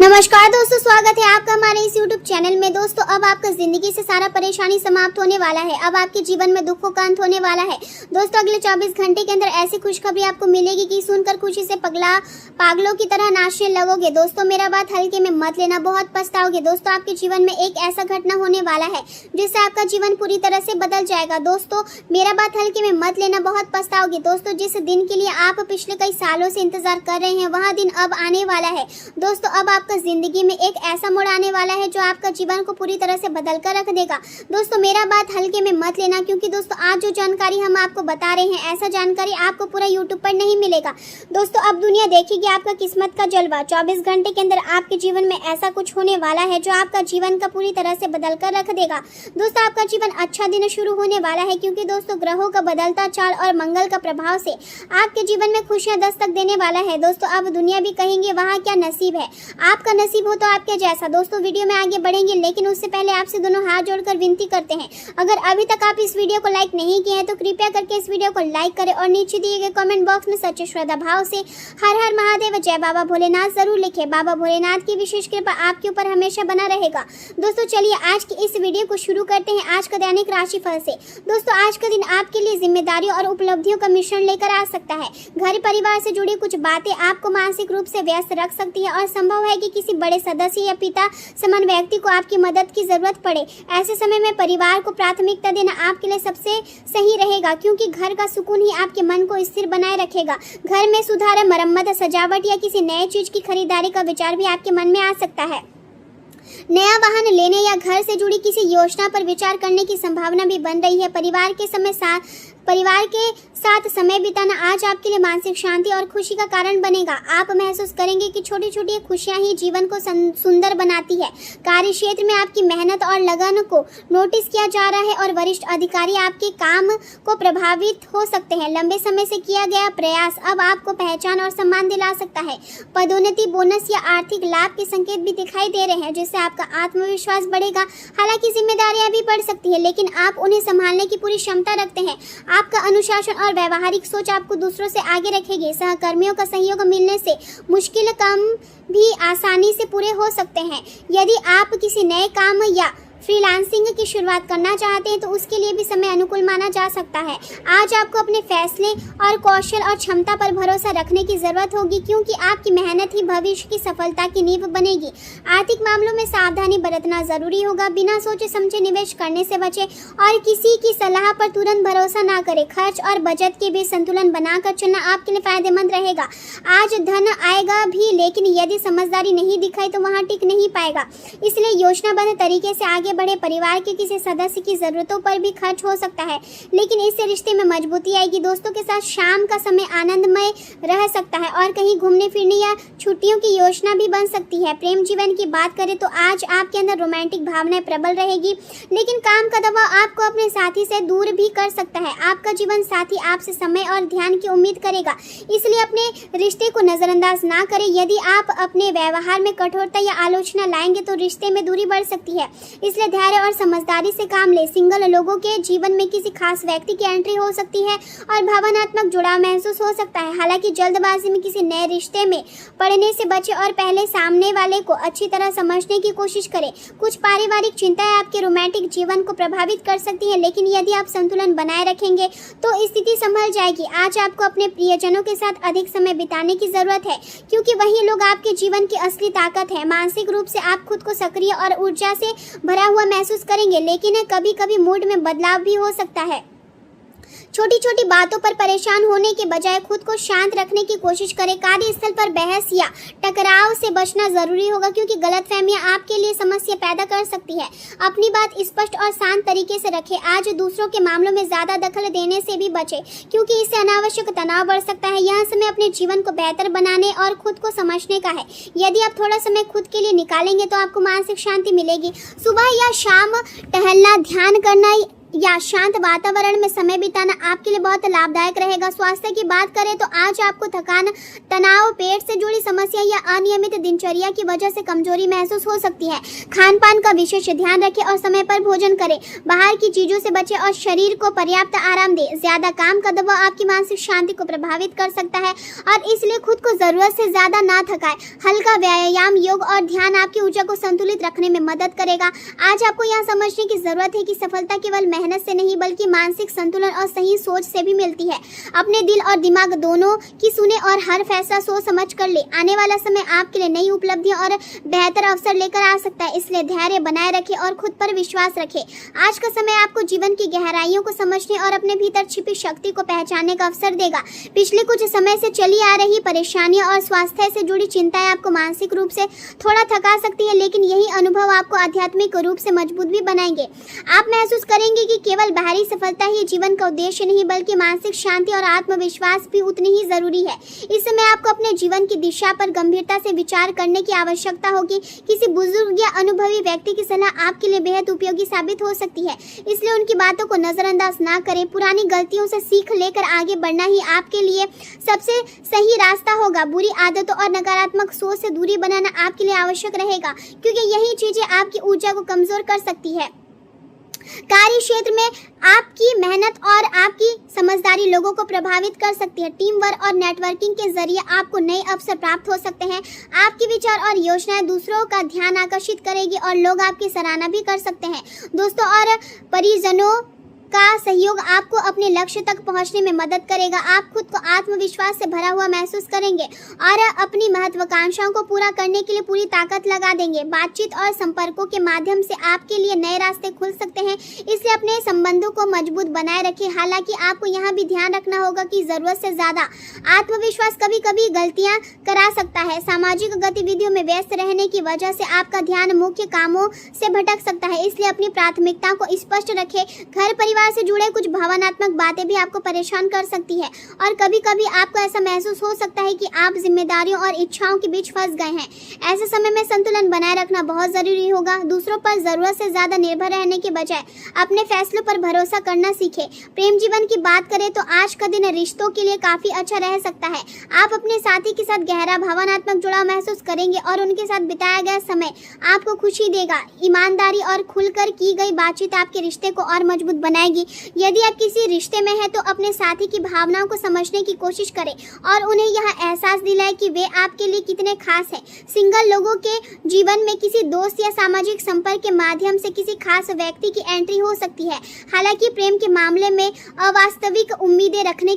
नमस्कार दोस्तों, स्वागत है आपका हमारे इस YouTube चैनल में। दोस्तों, अब आपका जिंदगी से सारा परेशानी समाप्त होने वाला है। अब आपके जीवन में दुखों का अंत होने वाला है। दोस्तों, अगले 24 घंटे के अंदर ऐसी खुशखबरी आपको मिलेगी कि सुनकर खुशी से पागलों की तरह नाचने लगोगे। दोस्तों, मेरा बात हल्के में मत लेना, बहुत पछताओगे। दोस्तों, आपके जीवन में एक ऐसा घटना होने वाला है जिससे आपका जीवन पूरी तरह से बदल जाएगा। दोस्तों, मेरा बात हल्के में मत लेना, बहुत पछताओगे। दोस्तों, जिस दिन के लिए आप पिछले कई सालों से इंतजार कर रहे हैं, वह दिन अब आने वाला है। दोस्तों, अब आपका जिंदगी में एक ऐसा मोड़ आने वाला है जो आपका जीवन को पूरी तरह से बदल कर रख देगा। दोस्तों, मेरा बात हल्के में मत लेना, क्योंकि दोस्तों आज जो जानकारी हम आपको बता रहे हैं, ऐसा जानकारी आपको पूरा यूट्यूब पर नहीं मिलेगा। दोस्तों, अब दुनिया देखेगी आपका किस्मत का जलवा। 24 घंटे के अंदर आपके जीवन में ऐसा कुछ होने वाला है जो आपका जीवन का पूरी तरह से बदल कर रख देगा। दोस्तों, आपका जीवन अच्छा दिन शुरू होने वाला है, क्योंकि दोस्तों ग्रहों का बदलता चाल और मंगल का प्रभाव से आपके जीवन में खुशियां दस्तक देने वाला है। दोस्तों, अब दुनिया भी कहेंगे वहाँ क्या नसीब है, आपका नसीब हो तो आपके जैसा। दोस्तों, वीडियो में आगे बढ़ेंगे, लेकिन उससे पहले आपसे दोनों हाथ जोड़कर विनती करते हैं, अगर अभी तक आप इस वीडियो को लाइक नहीं किए हैं तो कृपया करके इस वीडियो को लाइक करें और नीचे दिए गए कमेंट बॉक्स में सच्चे श्रद्धा भाव से हर हर महादेव जय बाबा भोलेनाथ जरूर लिखें। बाबा भोलेनाथ की विशेष कृपा आपके ऊपर हमेशा बना रहेगा। दोस्तों, चलिए आज की इस वीडियो को शुरू करते हैं आज का दैनिक राशिफल से। दोस्तों, आज का दिन आपके लिए जिम्मेदारियों और उपलब्धियों का मिश्रण लेकर आ सकता है। घर परिवार से जुड़ी कुछ बातें आपको मानसिक रूप से व्यस्त रख सकती है और संभव है कि किसी बड़े सदस्य या पिता समान व्यक्ति को आपकी मदद की जरूरत पड़े। ऐसे समय में परिवार को प्राथमिकता देना आपके लिए सबसे सही रहेगा, क्योंकि घर का सुकून ही आपके मन को स्थिर बनाए रखेगा। घर में सुधार, मरम्मत, सजावट या किसी नए चीज की खरीदारी का विचार भी आपके मन में आ सकता है। नया वाहन लेने या घर से जुड़ी किसी योजना पर विचार करने की संभावना भी बन रही है। परिवार के साथ समय बिताना आज आपके लिए मानसिक शांति और खुशी का कारण बनेगा। आप महसूस करेंगे कि छोटी छोटी खुशियां ही जीवन को सुंदर बनाती है। कार्य क्षेत्र में आपकी मेहनत और लगन को नोटिस किया जा रहा है और वरिष्ठ अधिकारी आपके काम को प्रभावित हो सकते हैं। लंबे समय से किया गया प्रयास अब आपको पहचान और सम्मान दिला सकता है। पदोन्नति, बोनस या आर्थिक लाभ के संकेत भी दिखाई दे रहे हैं, जिससे आपका आत्मविश्वास बढ़ेगा। हालांकि जिम्मेदारियां भी बढ़ सकती है, लेकिन आप उन्हें संभालने की पूरी क्षमता रखते हैं। आपका अनुशासन और व्यवहारिक सोच आपको दूसरों से आगे रखेगी। सहकर्मियों का सहयोग मिलने से मुश्किल काम भी आसानी से पूरे हो सकते हैं। यदि आप किसी नए काम या फ्रीलांसिंग की शुरुआत करना चाहते हैं तो उसके लिए भी समय अनुकूल माना जा सकता है। आज आपको अपने फैसले और कौशल और क्षमता पर भरोसा रखने की जरूरत होगी, क्योंकि आपकी मेहनत ही भविष्य की सफलता की नींव बनेगी। आर्थिक मामलों में सावधानी बरतना जरूरी होगा। बिना सोचे समझे निवेश करने से बचें और किसी की सलाह पर तुरंत भरोसा ना करें। खर्च और बचत के बीच संतुलन बनाकर चलना आपके लिए फायदेमंद रहेगा। आज धन आएगा भी, लेकिन यदि समझदारी नहीं दिखाई तो वहाँ टिक नहीं पाएगा। इसलिए योजनाबद्ध तरीके से आगे बढ़े। परिवार के किसी सदस्य की जरूरतों पर भी खर्च हो सकता है, लेकिन इससे रिश्ते में मजबूती आएगी। दोस्तों के साथ शाम का समय आनंदमय रह सकता है और कहीं घूमने फिरने या छुट्टियों की योजना भी बन सकती है। प्रेम जीवन की बात करें तो आज आपके अंदर रोमांटिक भावनाएं प्रबल रहेगी, लेकिन काम का दबाव आपको अपने साथी से दूर भी कर सकता है। आपका जीवन साथी आपसे समय और ध्यान की उम्मीद करेगा, इसलिए अपने रिश्ते को नजरअंदाज ना करें। यदि आप अपने व्यवहार में कठोरता या आलोचना लाएंगे तो रिश्ते में दूरी बढ़ सकती है, इसलिए धैर्य और समझदारी से काम ले। सिंगल लोगों के जीवन में किसी खास व्यक्ति की एंट्री हो सकती है और भावनात्मक जुड़ाव महसूस हो सकता है। हालांकि जल्दबाजी में किसी नए रिश्ते में पड़ने से बचें और पहले सामने वाले को अच्छी तरह समझने की कोशिश करें। कुछ पारिवारिक चिंताएं आपके रोमांटिक जीवन को प्रभावित कर सकती हैं, लेकिन यदि आप संतुलन बनाए रखेंगे तो स्थिति संभल जाएगी। आज आपको अपने प्रियजनों के साथ अधिक समय बिताने की जरूरत है, क्योंकि वही लोग आपके जीवन की असली ताकत है। मानसिक रूप से आप खुद को सक्रिय और ऊर्जा से भरा हुआ महसूस करेंगे, लेकिन कभी कभी मूड में बदलाव भी हो सकता है। छोटी छोटी बातों पर परेशान होने के बजाय खुद को शांत रखने की कोशिश करें। कार्यस्थल पर बहस या टकराव से बचना जरूरी होगा, क्योंकि गलतफहमियां आपके लिए समस्या पैदा कर सकती है। अपनी बात स्पष्ट और शांत तरीके से रखें। आज दूसरों के मामलों में ज्यादा दखल देने से भी बचें, क्योंकि इससे अनावश्यक तनाव बढ़ सकता है। यह समय अपने जीवन को बेहतर बनाने और खुद को समझने का है। यदि आप थोड़ा समय खुद के लिए निकालेंगे तो आपको मानसिक शांति मिलेगी। सुबह या शाम टहलना, ध्यान करना या शांत वातावरण में समय बिताना आपके लिए बहुत लाभदायक रहेगा। स्वास्थ्य की बात करें तो आज आपको थकान, तनाव, पेट से जुड़ी समस्या या अनियमित दिनचर्या की वजह से कमजोरी महसूस हो सकती है। खान पान का विशेष ध्यान रखें और समय पर भोजन करें। बाहर की चीजों से बचें और शरीर को पर्याप्त आराम दें। ज्यादा काम का दबाव आपकी मानसिक शांति को प्रभावित कर सकता है और इसलिए खुद को जरूरत से ज्यादा ना थकाएं। हल्का व्यायाम, योग और ध्यान आपकी ऊर्जा को संतुलित रखने में मदद करेगा। आज आपको यह समझने की जरूरत है कि सफलता केवल मेहनत से नहीं बल्कि मानसिक संतुलन और सही सोच से भी मिलती है। अपने दिल और दिमाग दोनों की सुने और हर फैसला सोच समझ कर ले। आने वाला समय आपके लिए नई उपलब्धियां और बेहतर अवसर लेकर आ सकता है, इसलिए धैर्य बनाए रखें और खुद पर विश्वास रखें। आज का समय आपको जीवन की गहराइयों को समझने और अपने भीतर छिपी शक्ति को पहचानने का अवसर देगा। पिछले कुछ समय से चली आ रही परेशानियां और स्वास्थ्य से जुड़ी चिंताएं आपको मानसिक रूप से थोड़ा थका सकती है, लेकिन यही अनुभव आपको आध्यात्मिक रूप से मजबूत भी बनाएंगे। आप महसूस करेंगे कि केवल बाहरी सफलता ही जीवन का उद्देश्य नहीं बल्कि मानसिक शांति और आत्मविश्वास भी उतनी ही जरूरी है। इस समय आपको अपने जीवन की दिशा पर गंभीरता से विचार करने की आवश्यकता होगी। किसी बुजुर्ग या अनुभवी व्यक्ति की सलाह आपके लिए बेहद उपयोगी साबित हो सकती है, इसलिए उनकी बातों को नजरअंदाज ना करें। पुरानी गलतियों से सीख लेकर आगे बढ़ना ही आपके लिए सबसे सही रास्ता होगा। बुरी आदतों और नकारात्मक सोच से दूरी बनाना आपके लिए आवश्यक रहेगा, क्योंकि यही चीजें आपकी ऊर्जा को कमजोर कर सकती है। कार्य क्षेत्र में आपकी मेहनत और आपकी समझदारी लोगों को प्रभावित कर सकती है। टीम वर्क और नेटवर्किंग के जरिए आपको नए अवसर प्राप्त हो सकते हैं। आपके विचार और योजनाएं दूसरों का ध्यान आकर्षित करेगी और लोग आपकी सराहना भी कर सकते हैं। दोस्तों और परिजनों का सहयोग आपको अपने लक्ष्य तक पहुंचने में मदद करेगा। आप खुद को आत्मविश्वास से भरा हुआ महसूस करेंगे और अपनी महत्वाकांक्षाओं को पूरा करने के लिए पूरी ताकत लगा देंगे। बातचीत और संपर्कों के माध्यम से आपके लिए नए रास्ते खुल सकते हैं, इसलिए अपने संबंधों को मजबूत बनाए रखें। हालांकि आपको यहाँ भी ध्यान रखना होगा कि जरूरत से ज्यादा आत्मविश्वास कभी कभी गलतियां करा सकता है। सामाजिक गतिविधियों में व्यस्त रहने की वजह से आपका ध्यान मुख्य कामों से भटक सकता है, इसलिए अपनी प्राथमिकता को स्पष्ट रखें। घर परिवार से जुड़े कुछ भावनात्मक बातें भी आपको परेशान कर सकती है और कभी कभी आपको ऐसा महसूस हो सकता है कि आप जिम्मेदारियों और इच्छाओं के बीच फंस गए हैं। ऐसे समय में संतुलन बनाए रखना बहुत जरूरी होगा। दूसरों पर जरूरत से ज्यादा निर्भर रहने के बजाय अपने फैसलों पर भरोसा करना सीखें। प्रेम जीवन की बात करें तो आज का दिन रिश्तों के लिए काफी अच्छा रह सकता है। आप अपने साथी के साथ गहरा भावनात्मक जुड़ाव महसूस करेंगे और उनके साथ बिताया गया समय आपको खुशी देगा। ईमानदारी और खुलकर की गई बातचीत आपके रिश्ते को और मजबूत बनाएगी। यदि आप किसी रिश्ते में हैं तो अपने साथी की भावनाओं को समझने की कोशिश करें और उन्हें यह एहसास दिलाएं कि वे आपके लिए कितने खास हैं। सिंगल लोगों के जीवन में किसी दोस्त या सामाजिक संपर्क के माध्यम से किसी खास व्यक्ति की एंट्री हो सकती है। हालांकि प्रेम के मामले में अवास्तविक उम्मीदें रखने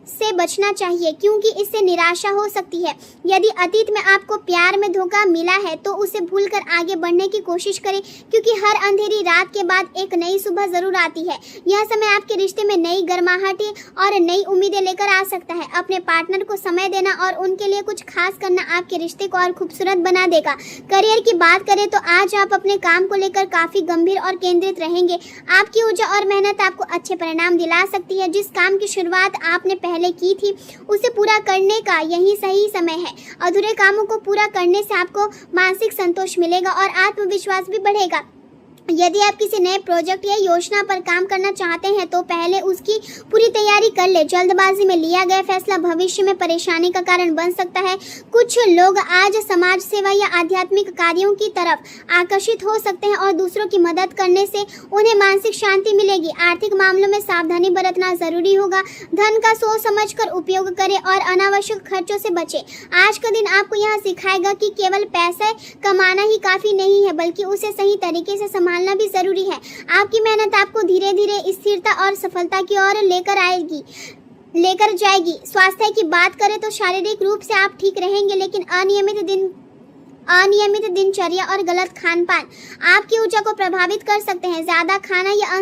से बचना चाहिए, क्योंकि इससे निराशा हो सकती है। यदि अतीत में आपको प्यार में धोखा मिला है तो उसे भूलकर आगे बढ़ने की कोशिश करें, क्योंकि हर अंधेरी रात के बाद एक नई सुबह जरूर आती है। यह समय आपके रिश्ते में नई गर्माहटी और नई उम्मीदें लेकर आ सकता है। अपने पार्टनर को समय देना और उनके लिए कुछ खास करना आपके रिश्ते को और खूबसूरत बना देगा। करियर की बात करें तो आज आप अपने काम को लेकर काफी गंभीर और केंद्रित रहेंगे। आपकी ऊर्जा और मेहनत आपको अच्छे परिणाम दिला सकती है। जिस काम की शुरुआत आपने पहले की थी उसे पूरा करने का यही सही समय है। अधूरे कामों को पूरा करने से आपको मानसिक संतोष मिलेगा और आत्मविश्वास भी बढ़ेगा। यदि आप किसी नए प्रोजेक्ट या योजना पर काम करना चाहते हैं तो पहले उसकी पूरी तैयारी कर ले। जल्दबाजी में लिया गया फैसला भविष्य में परेशानी का कारण बन सकता है। कुछ लोग आज समाज सेवा या आध्यात्मिक कार्यों की तरफ आकर्षित हो सकते हैं और दूसरों की मदद करने से उन्हें मानसिक शांति मिलेगी। आर्थिक मामलों में सावधानी बरतना जरूरी होगा। धन का सोच समझकर उपयोग करें और अनावश्यक खर्चों से बचें। आज का दिन आपको यह सिखाएगा कि केवल पैसे कमाना ही काफी नहीं है, बल्कि उसे सही तरीके से संभालना भी जरूरी है। आपकी मेहनत आपको धीरे धीरे स्थिरता और सफलता की ओर लेकर जाएगी। स्वास्थ्य की बात करें तो शारीरिक रूप से आप ठीक रहेंगे, लेकिन अनियमित दिनचर्या और गलत खान पान आपकी ऊर्जा को प्रभावित कर सकते हैं। ज्यादा खाना या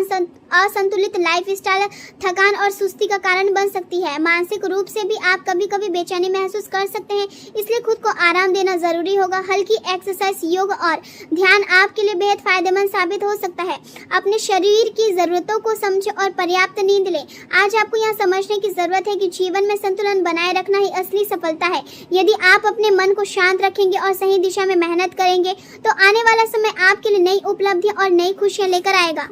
असंतुलित लाइफस्टाइल थकान और सुस्ती का कारण बन सकती है। मानसिक रूप से भी आप कभी कभी बेचैनी महसूस कर सकते हैं, इसलिए खुद को आराम देना जरूरी होगा। हल्की एक्सरसाइज, योग और ध्यान आपके लिए बेहद फायदेमंद साबित हो सकता है। अपने शरीर की जरूरतों को समझें और पर्याप्त नींद लें। आज आपको यह समझने की जरूरत है कि जीवन में संतुलन बनाए रखना ही असली सफलता है। यदि आप अपने मन को शांत रखेंगे और सही दिशा में मेहनत करेंगे तो आने वाला समय आपके लिए नई उपलब्धि और नई खुशियां लेकर आएगा।